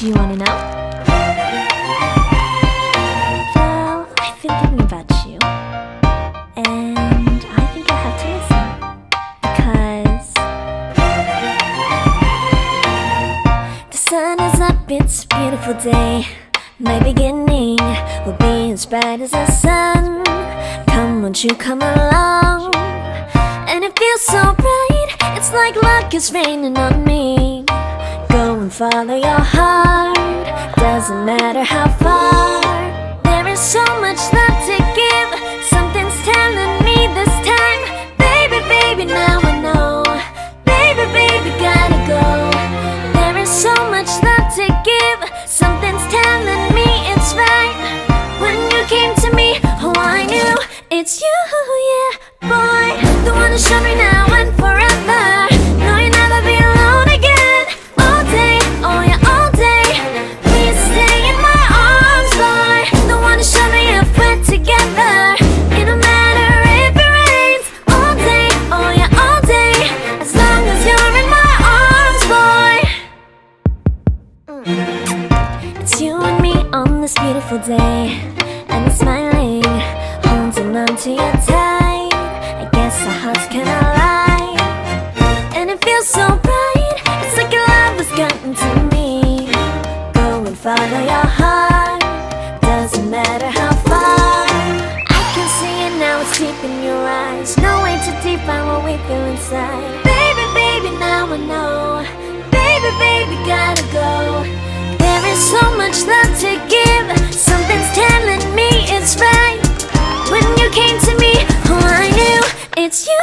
Do you wanna know? Well, I've been thinking about you, and I think I have to listen, because the sun is up, it's a beautiful day. My beginning will be as bright as the sun. Come, won't you come along? And it feels so bright, it's like luck is raining on me. Go and follow your heart, doesn't matter how far. There is so much love to give, something's telling me this time. Baby, baby, now I know. Baby, baby, gotta go. There is so much love to give, something's telling me it's right. When you came to me, oh I knew it's you, yeah, boy. The one who showed me now and forever. No, you'll never be alone again. All day, oh yeah, all day. Please stay in my arms, boy. The one who showed me if we're together. It don't matter if it rains. All day, oh yeah, all day. As long as you're in my arms, boy. It's you and me on this beautiful day, and it's smiling, holding on to you tight. I guess our hearts cannot lie, and it feels so bright. It's like your love has gotten to me. Go and follow your heart, doesn't matter how far. I can see it now, it's deep in your eyes. No way to define what we feel inside. Baby, baby, now I know. Baby, baby, gotta go. There is so much love to give, something's telling me it's right. When you came to me, oh I knew it's you,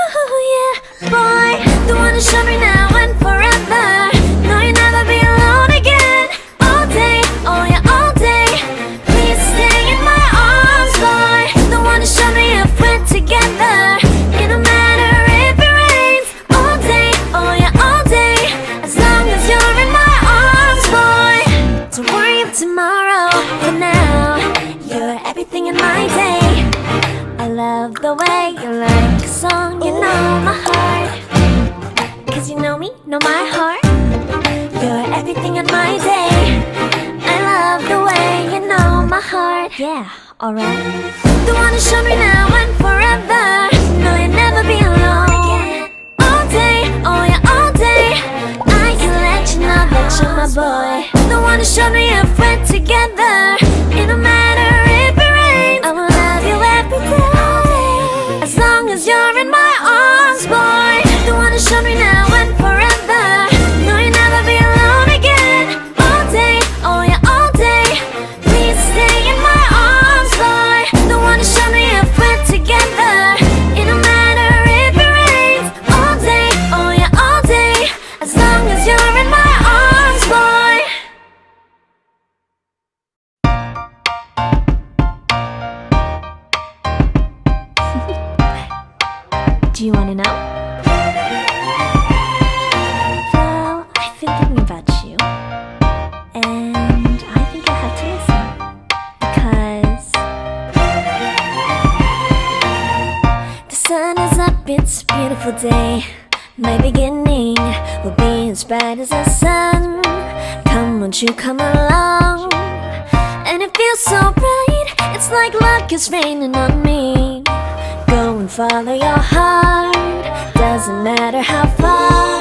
yeah, boy. The one who showed me now and forever. No, you'll never be alone again. All day, oh yeah, all day. Please stay in my arms, boy. The one who showed me if we're together. It don't matter if it rains. All day, oh yeah, all day. As long as you're in my arms, boy. Don't worry of tomorrow, for now you're everything in my day. I love the way you like a song, you know my heart. Cause you know me, know my heart. You're everything in my day. I love the way you know my heart. Yeah, alright. The one who showed me now and forever. No, you'll never be alone. All day, oh yeah, all day. I can let you know that you're my boy. The one who showed me if we're together. It don't matter if it rains. I will love you every day. As long as you're in my arms, boy. The one who showed me now and forever. No, you'll never be alone again. All day, oh yeah, all day. Please stay in my arms, boy. The one who showed me if we're together. It don't matter if it rains. All day, oh yeah, all day. As long as you're in my arms, boy. Do you wanna know? Well, I've been thinking about you, and I think I have to listen, because the sun is up, it's a beautiful day. My beginning will be as bright as the sun. Come, won't you come along? And it feels so bright, it's like luck is raining on me. Go and follow your heart, doesn't matter how far.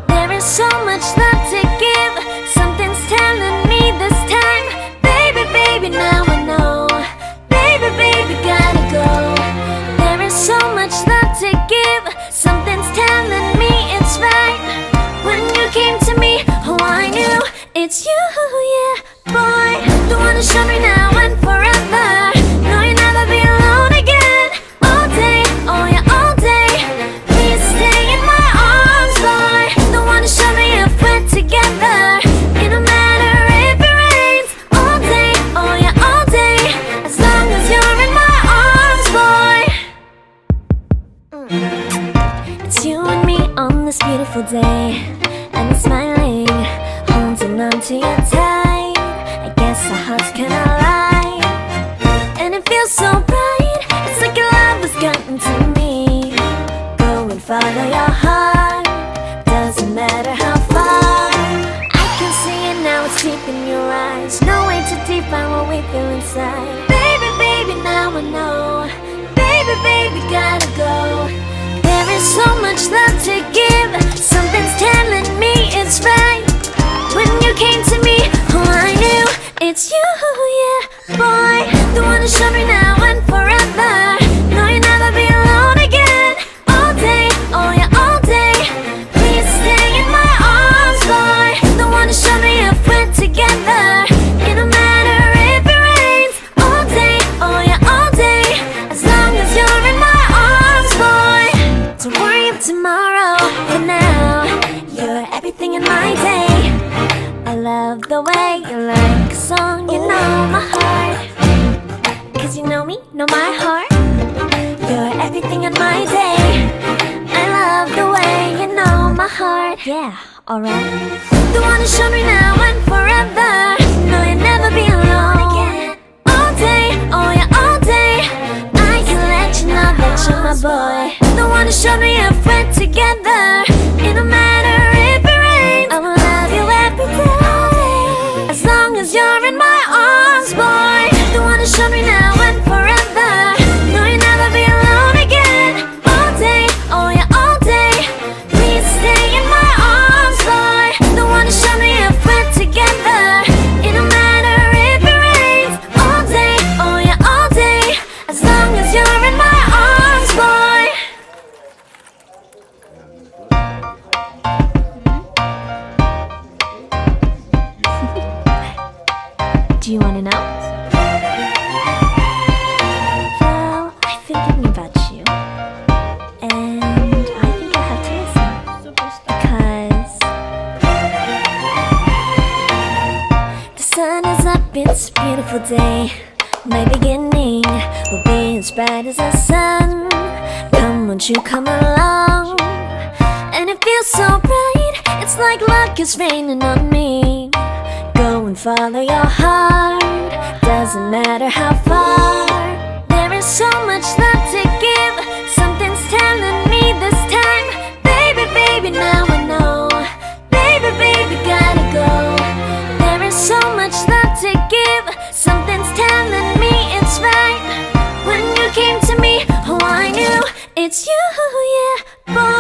There is so much love to give, something's telling me this time. Baby, baby, now I know. Baby, baby, gotta go. There is so much love to give, something's telling me it's right. When you came to me, oh I knew it's you, yeah, boy. The one who showed me now and forever. No, you'll never be alone again. All day, oh yeah, all day. Please stay in my arms, boy. The one who showed me if we're together. It don't matter if it rains. All day, oh yeah, all day. As long as you're in my arms, boy. It's you and me on this beautiful day, and it's smiling, holding on to you tight. I guess our hearts cannot lie, and it feels so bright. It's like your love has gotten to me. Go and follow your heart, doesn't matter how far. I can see it now, it's deep in your love the way you like a song. You know my heart, 'cause you know me, know my heart. You're everything in my day. I love the way you know my heart. Yeah, alright. The one who showed me now and forever. No, you'll never be alone again. All day, oh yeah, all day. I can let you know that you're my boy. The one who showed me if we're together. It don't matter if it rains, I will love you every day. As long as you're in my arms, boy. The one who showed me now and forever. No, you'll never be alone again. All day, oh yeah, all day. Please stay in my arms, boy. The one who showed me if we're together. It don't matter if it rains. All day, oh yeah, all day. As long as you're in my arms, boy. Do you wanna know? Well, I've been thinking about you, and I think I have to listen. Because the sun is up, it's a beautiful day. My beginning will be as bright as the sun. Come, won't you come along? And it feels so bright, it's like luck is raining on me. Go and follow your heart, doesn't matter how far. There is so much love to give. Something's telling me this time. Baby, baby, now I know. Baby, baby, gotta go. There is so much love to give. Something's telling me it's right. When you came to me, oh I knew it's you, yeah, boy.